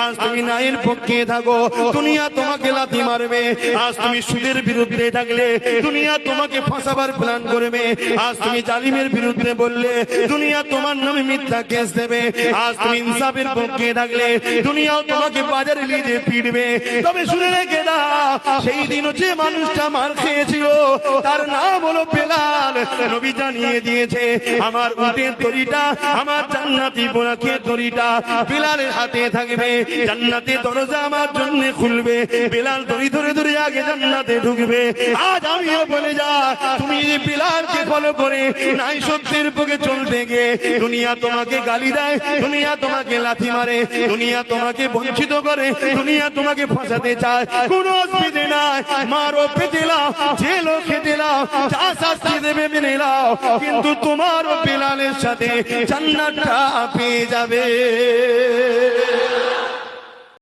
আজ তুমি ন্যায়ের পক্ষে থাকো, দুনিয়া তোমাকে লাথি মারবে। আজ তুমি সুদের বিরুদ্ধে থাকলে দুনিয়া তোমাকে ফাঁসাবার প্ল্যান করবে। আজ তুমি জালিমের বিরুদ্ধে বললে দুনিয়া তোমার নামে মিথ্যা কেস দেবে। আজ তুমি ইনসাফের পক্ষে থাকলে দুনিয়াও তোমাকে বাজারে নিয়ে পিটবে। তবে শুনে রেখে দাও, সেই দিন যে মানুষটা মার খেয়েছিল তার নাম হলো বেলাল। নবী জানিয়ে দিয়েছে, আমার উটের তরিটা, আমার জান্নাতি বোরাকের তরিটা বেলালের হাতে থাকবে। জান্নাতের দরজা আমার জন্য খুলবে, বেলাল দড়ি ধরে ধরে আগে জান্নাতে ঢুকবে। আজ আমিও বলে যা, তুমি যদি বেলালকে ফলো করে নাই সত্যের পক্ষে চলতে গিয়ে দুনিয়া তোমাকে গালি দেয়, দুনিয়া তোমাকে লাথি মারে, দুনিয়া তোমাকে বঞ্চিত করে, দুনিয়া তোমাকে ফাঁসাতে চায়, কোনো অসুবিধে নাই, মারো পেতে লাও, জেলও খেতে লাও, যা শাস্তি দেবে মেনে লাও, কিন্তু তোমার বেলালের সাথে জান্নাতটা পেয়ে যাবে।